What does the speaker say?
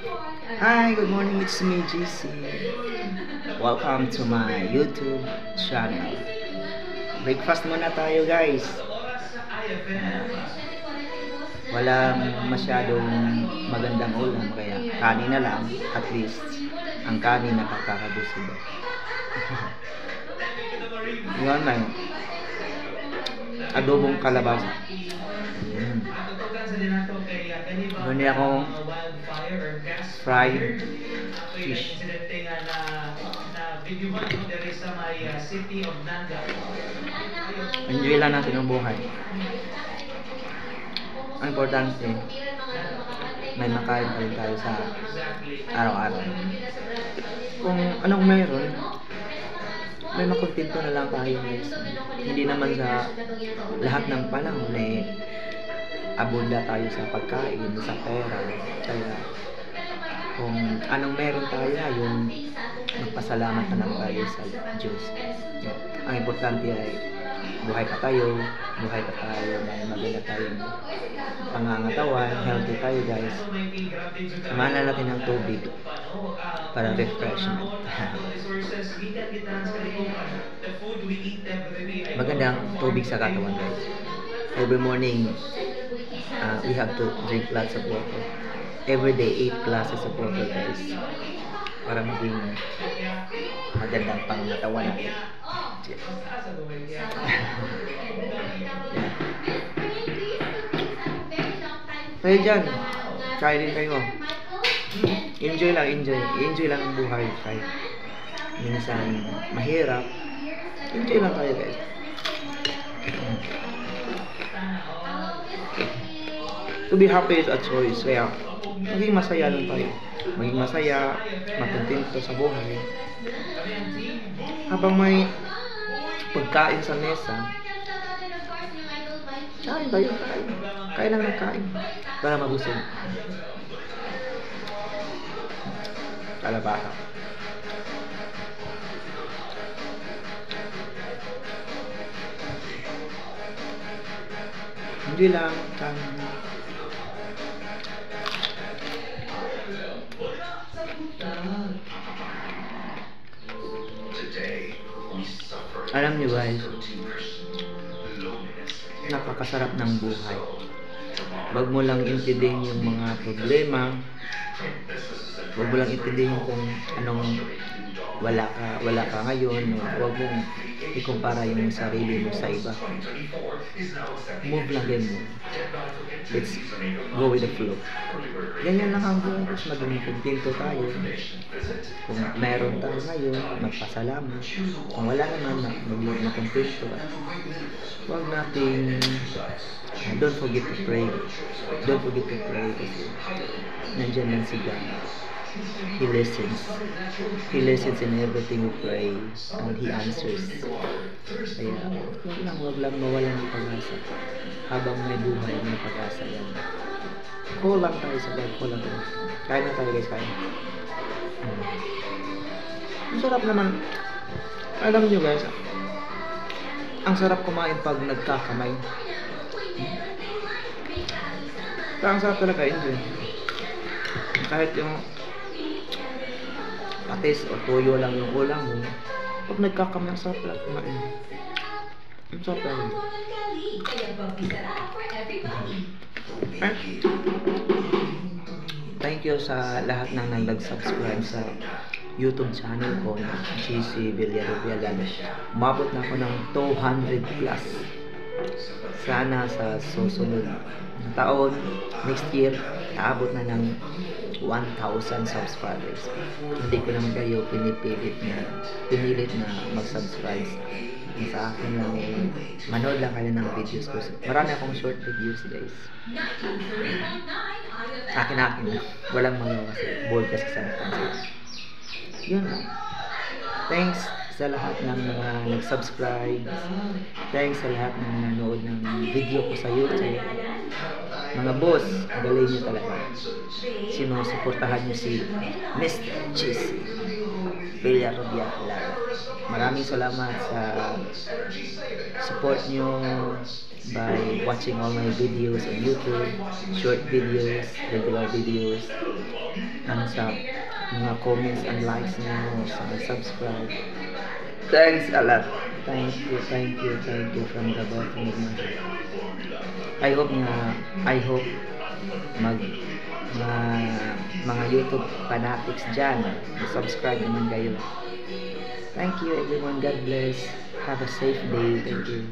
Hi, good morning. It's me, GC. Welcome to my YouTube channel. Breakfast muna tayo, guys. Walang masyadong magandang ulam, kaya kanin na lang. At least, ang kanin nakakakabusog. Yun na yun. Adobong kalabasa. Ganyan akong fried fish. Enjoy lang natin ang buhay. Ang importante, may makain pa rin tayo sa araw-araw. Kung anong meron, may makontento na lang tayo, guys. Hindi naman sa lahat ng panahon abunda tayo sa pagkain, sa pera. Kaya kung anong meron tayo ngayon, magpasalamat na lang tayo sa Diyos. Ang importante ay buhay pa tayo, may maganda tayong pangangatawan, healthy tayo, guys. Samahan na natin ng tubig para refreshment. Magandang tubig sa katawan, guys. Every morning, we have to drink lots of water. Every day, 8 glasses of water, guys. Para maging magandang pangangatawan natin. Kayo dyan, kain din kayo. Enjoy lang, enjoy lang ang buhay. Kahit minsan mahirap, enjoy lang tayo, guys. To be happy is a choice. Kaya maging masaya lang tayo. Maging masaya, makontento sa buhay. Habang may pagkain sa mesa, kain tayo, kain. Kain lang ng kain para mabusog. Kalabasa. Hindi lang kain. Alam niyo, guys, napakasarap ng buhay. Wag mo lang intindihin yung mga problema. Wag mo lang intindihin kung anong wala ka ngayon. Wag mong ikumpara yung sarili mo sa iba. Move lang din mo. Let's go with the flow. Ganyan lang ang buhay. Maging kontento tayo. Kung meron tayo ngayon, magpasalamat. Kung wala naman, maging kontento. Huwag natin don't forget to pray. Don't forget to pray kasi nandiyan lang si God. He listens. He listens in everything we pray and He answers. Kaya huwag lang mawalan ng pag-asa. Habang may buhay, may pag-asa yan. Call lang tayo sa God. Call lang tayo. Kain na tayo, guys. Kain. Ang sarap naman. Alam nyo, guys, ang sarap kumain pag nagkakamay. Ang sarap talaga, enjoy. Kahit yung patis o toyo lang yung ulam mo, pag nagkakamay, ang sarap talaga kumain. Ang sarap talaga. Thank you sa lahat ng nag-subscribe sa YouTube channel ko na GC Villarubiagan. Umabot na ako ng 200 plus. Sana sa susunod na taon, next year, aabot na ng 1,000 subscribers. Hindi ko naman kayo pinilit na mag-subscribe. Sa akin lang manood lang kayo ng videos ko. Marami akong short videos, guys. Akin na. Walang magawa kasi bold kasi sa akin. Yun lang. Thanks sa lahat ng mga nag-subscribe. Thanks sa lahat ng nanood ng video ko sa YouTube. Mga boss, galing nyo talaga. Sinusuportahan nyo si Mr. GC Villarubiagan. Maraming salamat sa support nyo by watching all my videos on YouTube, short videos, regular videos. sa mga comments and likes niyo, sa subscribe. Thanks a lot. Thank you from the bottom of my heart. I hope mga YouTube fanatics dyan, subscribe naman kayo. Thank you everyone. God bless. Have a safe day. Thank you.